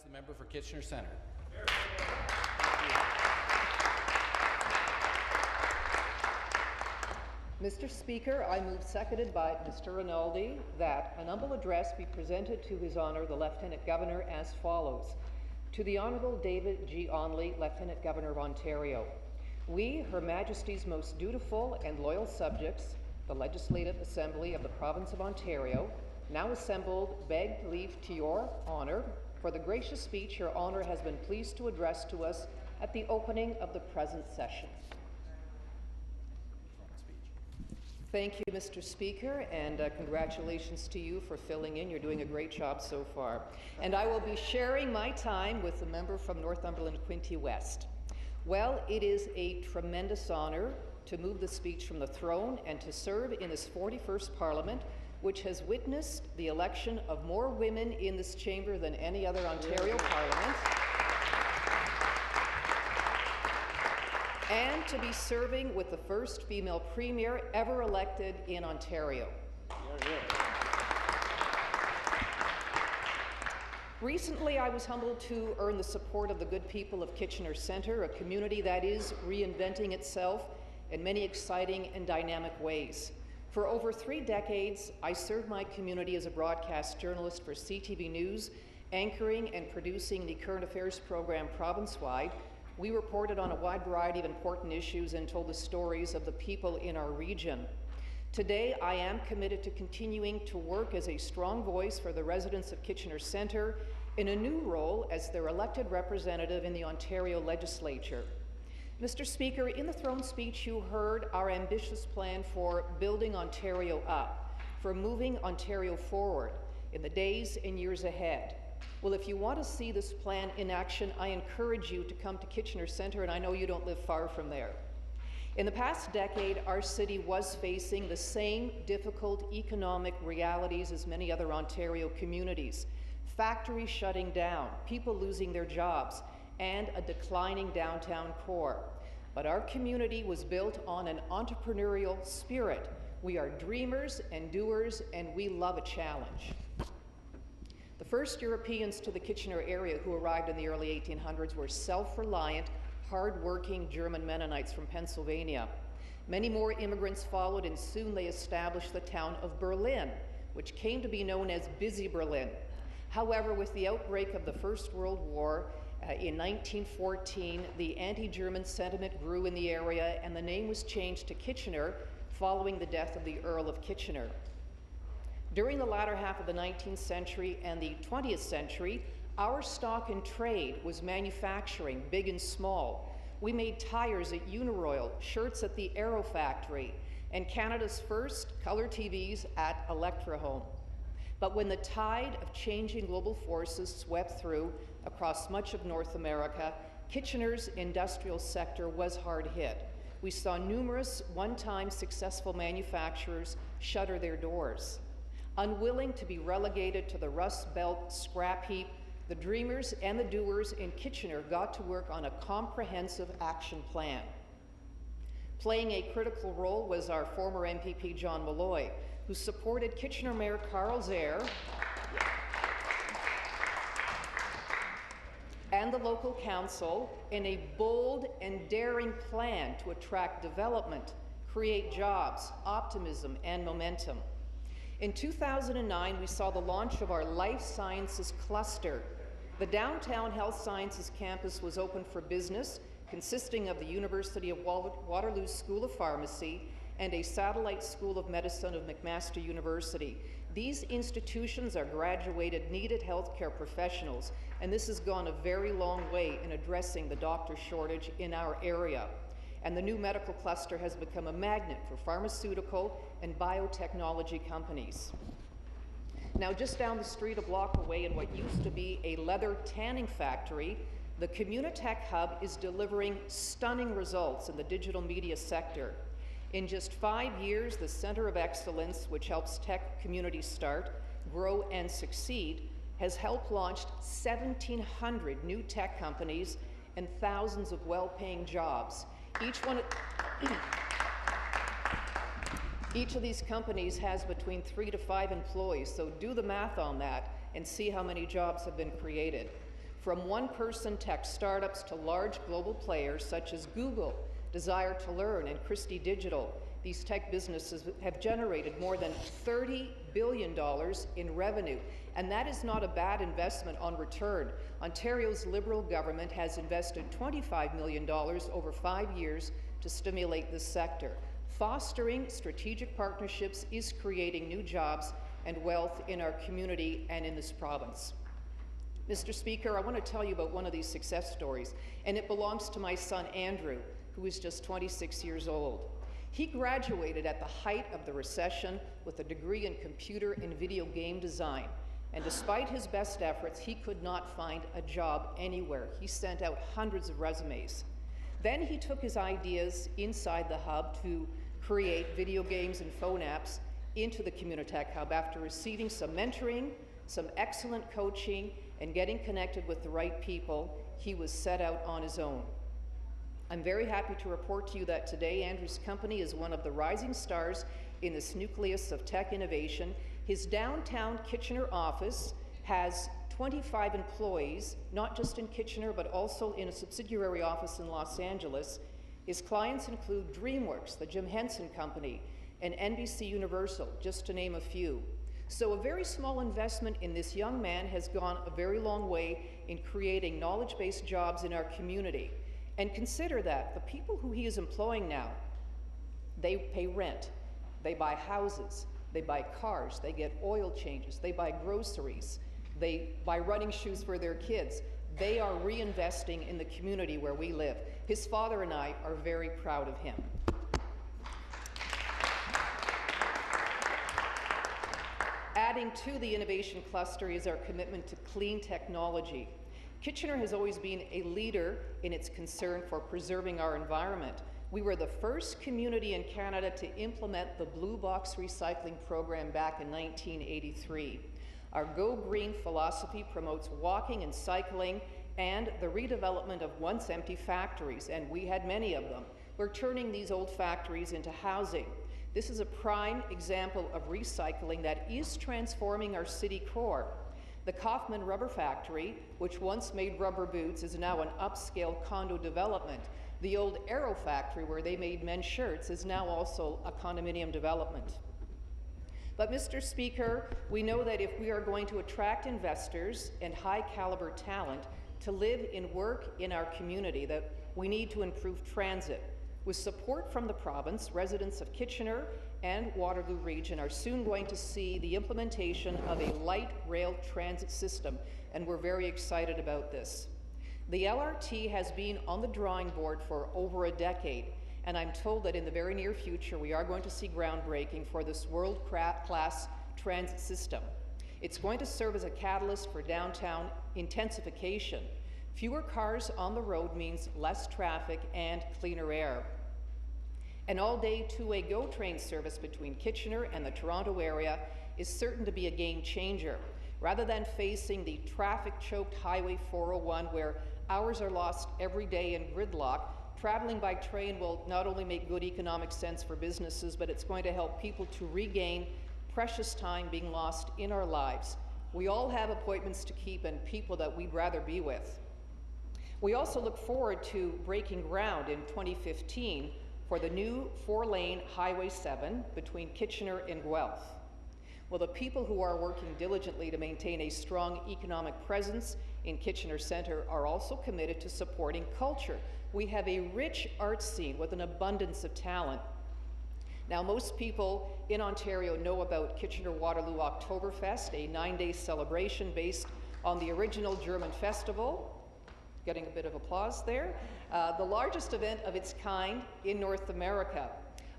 the member for Kitchener Centre. Mr. Speaker, I move, seconded by Mr. Rinaldi, that an humble address be presented to His Honour the Lieutenant Governor as follows. To the Honourable David G. Onley, Lieutenant Governor of Ontario. We, Her Majesty's most dutiful and loyal subjects, the Legislative Assembly of the Province of Ontario, now assembled, beg leave to your Honour for the gracious speech Your Honour has been pleased to address to us at the opening of the present session. Thank you, Mr. Speaker, and congratulations to you for filling in. You're doing a great job so far. And I will be sharing my time with the member from Northumberland Quinte West. Well, it is a tremendous honour to move the speech from the throne and to serve in this 41st Parliament, which has witnessed the election of more women in this chamber than any other Ontario Parliament. And to be serving with the first female premier ever elected in Ontario. Recently, I was humbled to earn the support of the good people of Kitchener Centre, a community that is reinventing itself in many exciting and dynamic ways. For over 3 decades, I served my community as a broadcast journalist for CTV News, anchoring and producing the current affairs program province-wide. We reported on a wide variety of important issues and told the stories of the people in our region. Today, I am committed to continuing to work as a strong voice for the residents of Kitchener Centre in a new role as their elected representative in the Ontario Legislature. Mr. Speaker, in the throne speech you heard our ambitious plan for building Ontario up, for moving Ontario forward in the days and years ahead. Well, if you want to see this plan in action, I encourage you to come to Kitchener Centre, and I know you don't live far from there. In the past decade, our city was facing the same difficult economic realities as many other Ontario communities. Factories shutting down, people losing their jobs, and a declining downtown core. But our community was built on an entrepreneurial spirit. We are dreamers and doers, and we love a challenge. The first Europeans to the Kitchener area who arrived in the early 1800s were self-reliant, hard-working German Mennonites from Pennsylvania. Many more immigrants followed, and soon they established the town of Berlin, which came to be known as Busy Berlin. However, with the outbreak of the First World War in 1914, the anti-German sentiment grew in the area, and the name was changed to Kitchener following the death of the Earl of Kitchener. During the latter half of the 19th century and the 20th century, our stock in trade was manufacturing, big and small. We made tires at Uniroyal, shirts at the Aero Factory, and Canada's first color TVs at Electrahome. But when the tide of changing global forces swept through across much of North America, Kitchener's industrial sector was hard hit. We saw numerous one-time successful manufacturers shutter their doors. Unwilling to be relegated to the Rust Belt scrap heap, the dreamers and the doers in Kitchener got to work on a comprehensive action plan. Playing a critical role was our former MPP John Malloy, who supported Kitchener Mayor Carl Zaire and the local council in a bold and daring plan to attract development, create jobs, optimism, and momentum. In 2009, we saw the launch of our Life Sciences Cluster. The downtown Health Sciences campus was open for business, consisting of the University of Waterloo School of Pharmacy and a satellite School of Medicine of McMaster University. These institutions are graduated needed healthcare professionals, and this has gone a very long way in addressing the doctor shortage in our area. And the new medical cluster has become a magnet for pharmaceutical and biotechnology companies. Now, just down the street a block away in what used to be a leather tanning factory, the Communitech Hub is delivering stunning results in the digital media sector. In just 5 years, the Centre of Excellence, which helps tech communities start, grow, and succeed, has helped launch 1,700 new tech companies and thousands of well-paying jobs. Each of these companies has between 3 to 5 employees, so do the math on that and see how many jobs have been created. From one-person tech startups to large global players such as Google, Desire to Learn, and Christie Digital, these tech businesses have generated more than $30 billion in revenue, and that is not a bad investment on return. Ontario's Liberal government has invested $25 million over 5 years to stimulate this sector. Fostering strategic partnerships is creating new jobs and wealth in our community and in this province. Mr. Speaker, I want to tell you about one of these success stories, and it belongs to my son Andrew, who is just 26 years old. He graduated at the height of the recession with a degree in computer and video game design, and despite his best efforts, he could not find a job anywhere. He sent out hundreds of resumes. Then he took his ideas inside the hub to create video games and phone apps into the Communitech Hub after receiving some mentoring, some excellent coaching, and getting connected with the right people. He was set out on his own. I'm very happy to report to you that today Andrew's company is one of the rising stars in this nucleus of tech innovation. His downtown Kitchener office has 25 employees, not just in Kitchener, but also in a subsidiary office in Los Angeles. His clients include DreamWorks, the Jim Henson Company, and NBC Universal, just to name a few. So a very small investment in this young man has gone a very long way in creating knowledge-based jobs in our community. And consider that the people who he is employing now, they pay rent, they buy houses, they buy cars, they get oil changes, they buy groceries, they buy running shoes for their kids. They are reinvesting in the community where we live. His father and I are very proud of him. Adding to the innovation cluster is our commitment to clean technology. Kitchener has always been a leader in its concern for preserving our environment. We were the first community in Canada to implement the Blue Box recycling program back in 1983. Our Go Green philosophy promotes walking and cycling and the redevelopment of once empty factories, and we had many of them. We're turning these old factories into housing. This is a prime example of recycling that is transforming our city core. The Kaufman Rubber Factory, which once made rubber boots, is now an upscale condo development. The old Aero Factory, where they made men's shirts, is now also a condominium development. But Mr. Speaker, we know that if we are going to attract investors and high-caliber talent to live and work in our community, that we need to improve transit. With support from the province, residents of Kitchener and Waterloo Region are soon going to see the implementation of a light rail transit system, and we're very excited about this. The LRT has been on the drawing board for over a decade, and I'm told that in the very near future we are going to see groundbreaking for this world-class transit system. It's going to serve as a catalyst for downtown intensification. Fewer cars on the road means less traffic and cleaner air. An all-day two-way GO train service between Kitchener and the Toronto area is certain to be a game changer. Rather than facing the traffic-choked Highway 401 where hours are lost every day in gridlock, traveling by train will not only make good economic sense for businesses, but it's going to help people to regain precious time being lost in our lives. We all have appointments to keep and people that we'd rather be with. We also look forward to breaking ground in 2015 for the new 4-lane Highway 7 between Kitchener and Guelph. Well, the people who are working diligently to maintain a strong economic presence in Kitchener Centre are also committed to supporting culture. We have a rich arts scene with an abundance of talent. Now, most people in Ontario know about Kitchener-Waterloo Oktoberfest, a 9-day celebration based on the original German festival. Getting a bit of applause there. The largest event of its kind in North America.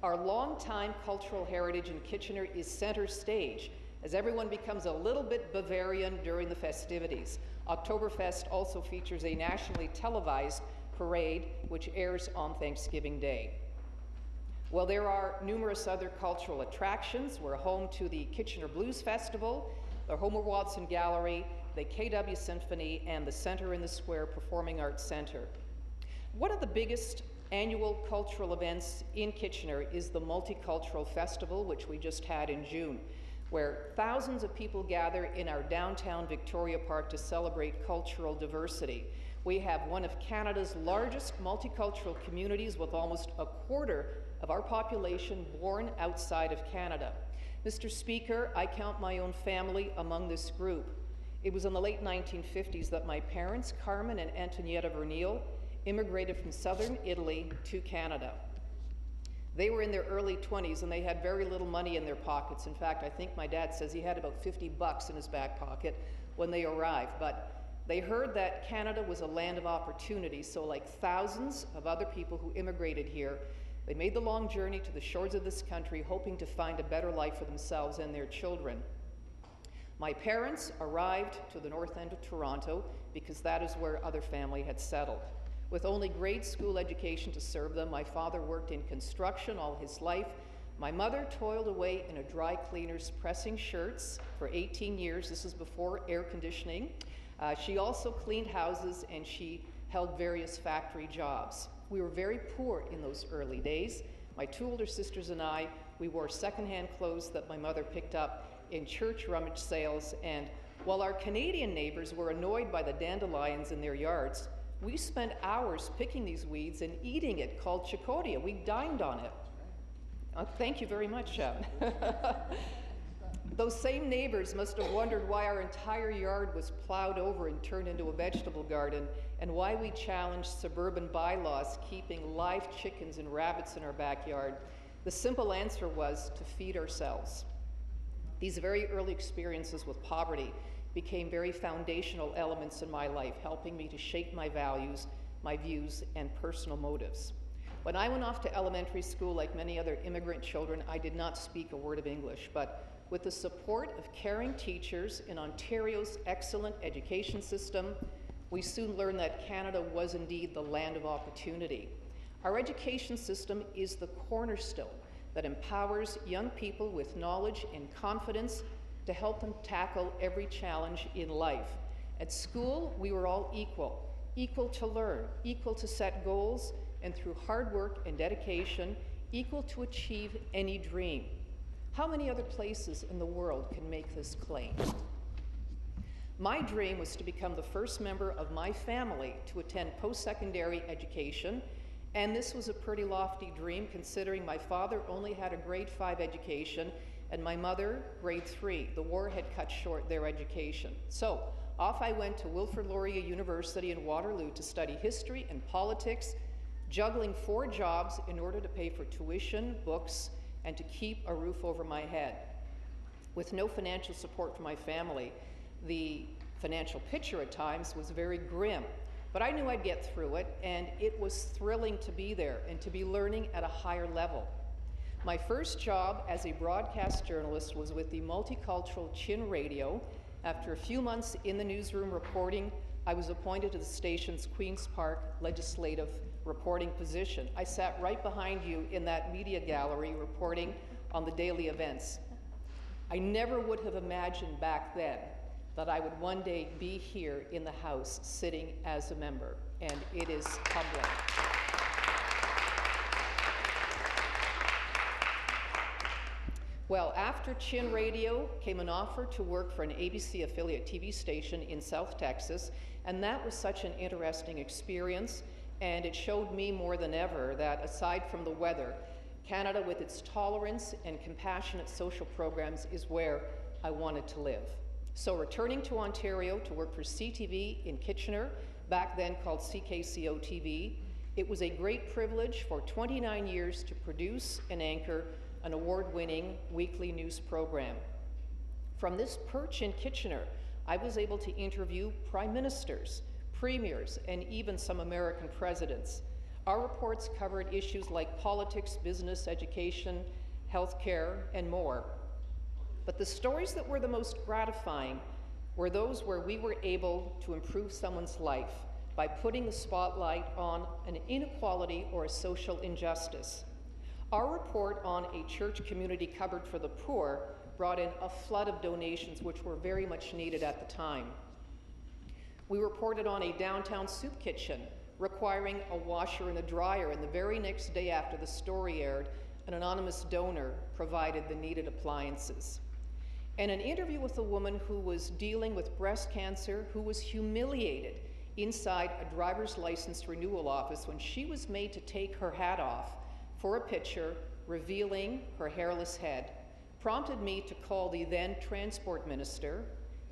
Our longtime cultural heritage in Kitchener is center stage, as everyone becomes a little bit Bavarian during the festivities. Oktoberfest also features a nationally televised parade, which airs on Thanksgiving Day. Well, there are numerous other cultural attractions. We're home to the Kitchener Blues Festival, the Homer Watson Gallery, the KW Symphony, and the Centre in the Square Performing Arts Centre. One of the biggest annual cultural events in Kitchener is the Multicultural Festival, which we just had in June. where thousands of people gather in our downtown Victoria Park to celebrate cultural diversity. We have one of Canada's largest multicultural communities, with almost a quarter of our population born outside of Canada. Mr. Speaker, I count my own family among this group. It was in the late 1950s that my parents, Carmen and Antonietta Vernile, immigrated from southern Italy to Canada. They were in their early 20s and they had very little money in their pockets. In fact, I think my dad says he had about 50 bucks in his back pocket when they arrived. But they heard that Canada was a land of opportunity, so like thousands of other people who immigrated here, they made the long journey to the shores of this country, hoping to find a better life for themselves and their children. My parents arrived to the north end of Toronto because that is where other family had settled. With only grade school education to serve them, my father worked in construction all his life. My mother toiled away in a dry cleaner's pressing shirts for 18 years. This is before air conditioning. She also cleaned houses and she held various factory jobs. We were very poor in those early days. My two older sisters and I, we wore secondhand clothes that my mother picked up in church rummage sales, and while our Canadian neighbors were annoyed by the dandelions in their yards, we spent hours picking these weeds and eating it, called chicoria. We dined on it. Thank you very much, Shep. Those same neighbors must have wondered why our entire yard was plowed over and turned into a vegetable garden, and why we challenged suburban bylaws keeping live chickens and rabbits in our backyard. The simple answer was to feed ourselves. These very early experiences with poverty became very foundational elements in my life, helping me to shape my values, my views, and personal motives. When I went off to elementary school, like many other immigrant children, I did not speak a word of English, but with the support of caring teachers in Ontario's excellent education system, we soon learned that Canada was indeed the land of opportunity. Our education system is the cornerstone that empowers young people with knowledge and confidence to help them tackle every challenge in life. At school, we were all equal, equal to learn, equal to set goals, and through hard work and dedication, equal to achieve any dream. How many other places in the world can make this claim? My dream was to become the first member of my family to attend post-secondary education, and this was a pretty lofty dream considering my father only had a grade 5 education and my mother grade 3. The war had cut short their education. So off I went to Wilfrid Laurier University in Waterloo to study history and politics, juggling 4 jobs in order to pay for tuition, books, and to keep a roof over my head. With no financial support from my family, the financial picture at times was very grim, but I knew I'd get through it, and it was thrilling to be there and to be learning at a higher level. My first job as a broadcast journalist was with the multicultural Chin Radio. After a few months in the newsroom reporting, I was appointed to the station's Queen's Park legislative reporting position. I sat right behind you in that media gallery reporting on the daily events. I never would have imagined back then that I would one day be here in the House sitting as a member, and it is humbling. Well, after Chin Radio came an offer to work for an ABC affiliate TV station in South Texas, and that was such an interesting experience, and it showed me more than ever that aside from the weather, Canada with its tolerance and compassionate social programs is where I wanted to live. So returning to Ontario to work for CTV in Kitchener, back then called CKCO TV, it was a great privilege for 29 years to produce and anchor an award-winning weekly news program. From this perch in Kitchener, I was able to interview prime ministers, premiers, and even some American presidents. Our reports covered issues like politics, business, education, healthcare, and more. But the stories that were the most gratifying were those where we were able to improve someone's life by putting the spotlight on an inequality or a social injustice. Our report on a church community cupboard for the poor brought in a flood of donations which were very much needed at the time. We reported on a downtown soup kitchen requiring a washer and a dryer, and the very next day after the story aired, an anonymous donor provided the needed appliances. and an interview with a woman who was dealing with breast cancer, who was humiliated inside a driver's license renewal office when she was made to take her hat off for a picture revealing her hairless head, prompted me to call the then transport minister.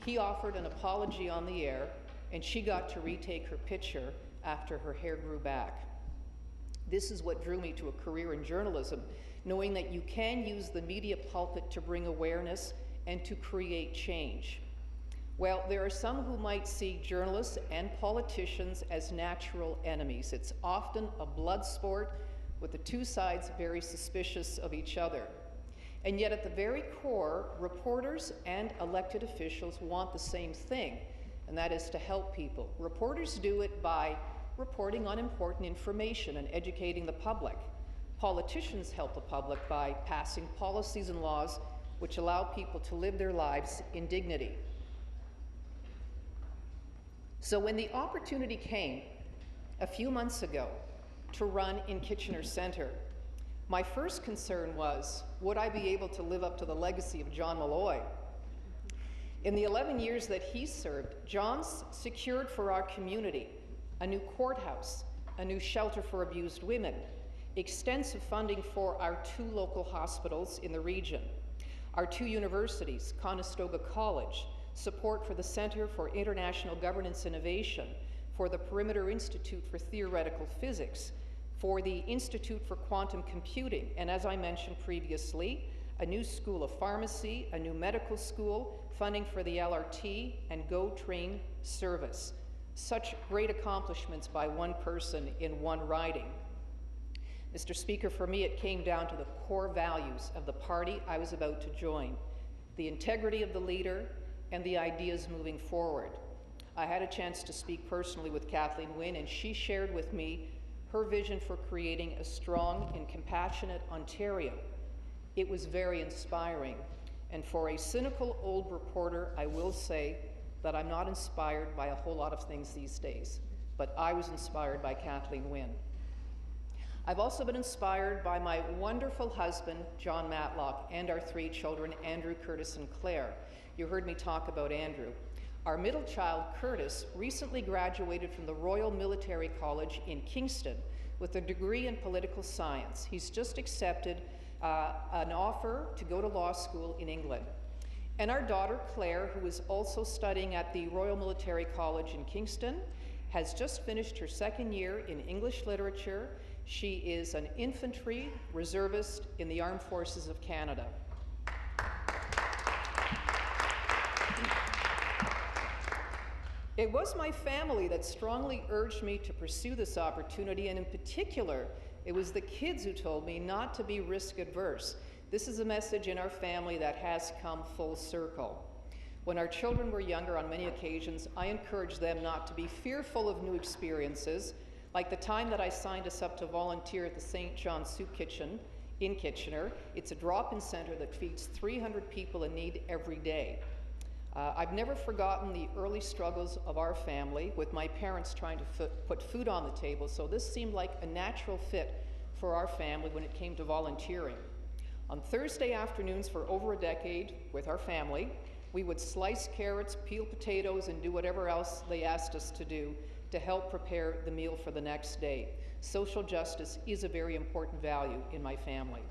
He offered an apology on the air, and she got to retake her picture after her hair grew back. This is what drew me to a career in journalism, knowing that you can use the media pulpit to bring awareness and to create change. Well, there are some who might see journalists and politicians as natural enemies. It's often a blood sport with the two sides very suspicious of each other. And yet at the very core, reporters and elected officials want the same thing, and that is to help people. Reporters do it by reporting on important information and educating the public. Politicians help the public by passing policies and laws which allow people to live their lives in dignity. So when the opportunity came a few months ago to run in Kitchener Centre, my first concern was, would I be able to live up to the legacy of John Malloy? In the 11 years that he served, John's secured for our community a new courthouse, a new shelter for abused women, extensive funding for our 2 local hospitals in the region, our 2 universities, Conestoga College, support for the Centre for International Governance Innovation, for the Perimeter Institute for Theoretical Physics, for the Institute for Quantum Computing, and as I mentioned previously, a new school of pharmacy, a new medical school, funding for the LRT, and Go Train service. Such great accomplishments by one person in one riding. Mr. Speaker, for me it came down to the core values of the party I was about to join, the integrity of the leader and the ideas moving forward. I had a chance to speak personally with Kathleen Wynne, and she shared with me her vision for creating a strong and compassionate Ontario. It was very inspiring, and for a cynical old reporter, I will say that I'm not inspired by a whole lot of things these days, but I was inspired by Kathleen Wynne. I've also been inspired by my wonderful husband, John Matlock, and our 3 children, Andrew, Curtis, and Claire. You heard me talk about Andrew. Our middle child, Curtis, recently graduated from the Royal Military College in Kingston with a degree in political science. He's just accepted an offer to go to law school in England. And our daughter, Claire, who is also studying at the Royal Military College in Kingston, has just finished her 2nd year in English literature. She is an infantry reservist in the Armed Forces of Canada. It was my family that strongly urged me to pursue this opportunity, and in particular, it was the kids who told me not to be risk adverse. This is a message in our family that has come full circle. When our children were younger, on many occasions, I encouraged them not to be fearful of new experiences, like the time that I signed us up to volunteer at the St. John's Soup Kitchen in Kitchener. It's a drop-in center that feeds 300 people in need every day. I've never forgotten the early struggles of our family with my parents trying to put food on the table, so this seemed like a natural fit for our family when it came to volunteering. On Thursday afternoons for over a decade with our family, we would slice carrots, peel potatoes, and do whatever else they asked us to do to help prepare the meal for the next day. Social justice is a very important value in my family.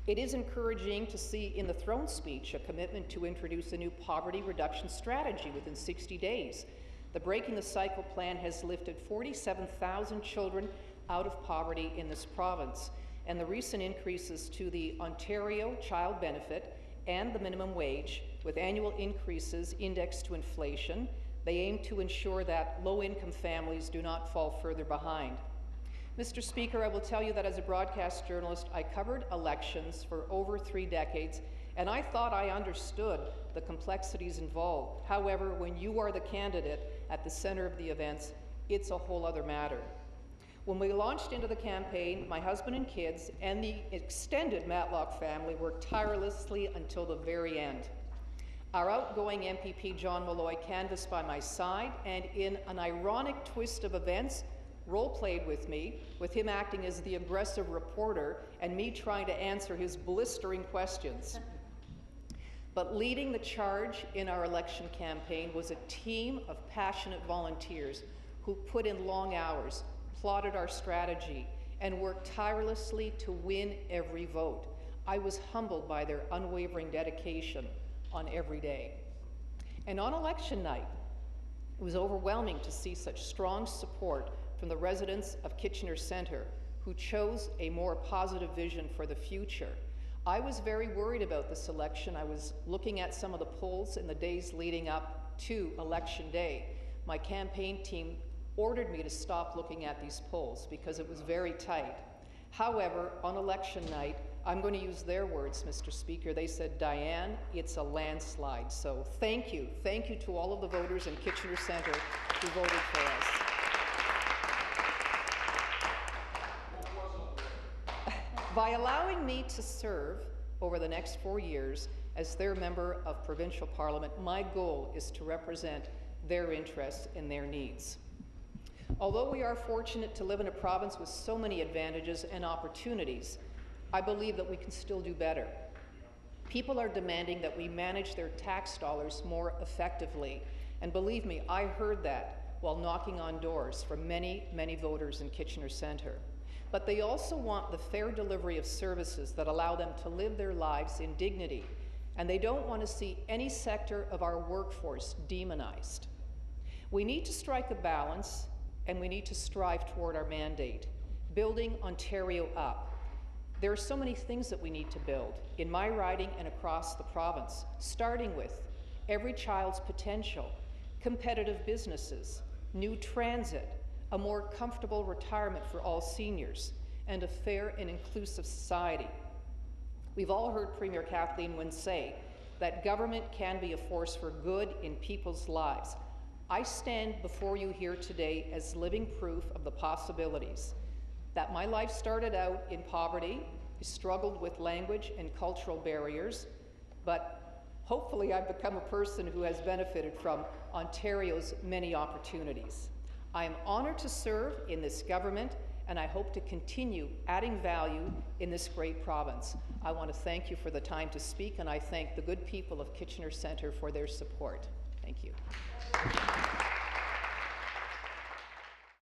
It is encouraging to see in the throne speech a commitment to introduce a new poverty reduction strategy within 60 days. The Breaking the Cycle plan has lifted 47,000 children out of poverty in this province, and the recent increases to the Ontario Child Benefit and the minimum wage, with annual increases indexed to inflation, they aim to ensure that low-income families do not fall further behind. Mr. Speaker, I will tell you that as a broadcast journalist, I covered elections for over 3 decades, and I thought I understood the complexities involved. However, when you are the candidate at the center of the events, it's a whole other matter. When we launched into the campaign, my husband and kids and the extended Matlock family worked tirelessly until the very end. Our outgoing MPP, John Malloy, canvassed by my side, and in an ironic twist of events, role-played with me, with him acting as the aggressive reporter and me trying to answer his blistering questions. But leading the charge in our election campaign was a team of passionate volunteers who put in long hours, plotted our strategy, and worked tirelessly to win every vote. I was humbled by their unwavering dedication on every day. And on election night, it was overwhelming to see such strong support from the residents of Kitchener Centre who chose a more positive vision for the future. I was very worried about this election. I was looking at some of the polls in the days leading up to Election Day. My campaign team ordered me to stop looking at these polls because it was very tight. However, on election night, I'm going to use their words, Mr. Speaker. They said, Diane, it's a landslide. So thank you. Thank you to all of the voters in Kitchener Centre who voted for us. By allowing me to serve over the next 4 years as their member of Provincial Parliament, my goal is to represent their interests and their needs. Although we are fortunate to live in a province with so many advantages and opportunities, I believe that we can still do better. People are demanding that we manage their tax dollars more effectively, and believe me, I heard that while knocking on doors from many, many voters in Kitchener Centre. But they also want the fair delivery of services that allow them to live their lives in dignity, and they don't want to see any sector of our workforce demonized. We need to strike a balance, and we need to strive toward our mandate, building Ontario up. There are so many things that we need to build in my riding and across the province, starting with every child's potential, competitive businesses, new transit, a more comfortable retirement for all seniors, and a fair and inclusive society. We've all heard Premier Kathleen Wynne say that government can be a force for good in people's lives. I stand before you here today as living proof of the possibilities. That my life started out in poverty, I struggled with language and cultural barriers, but hopefully I've become a person who has benefited from Ontario's many opportunities. I am honored to serve in this government, and I hope to continue adding value in this great province. I want to thank you for the time to speak, and I thank the good people of Kitchener Centre for their support. Thank you.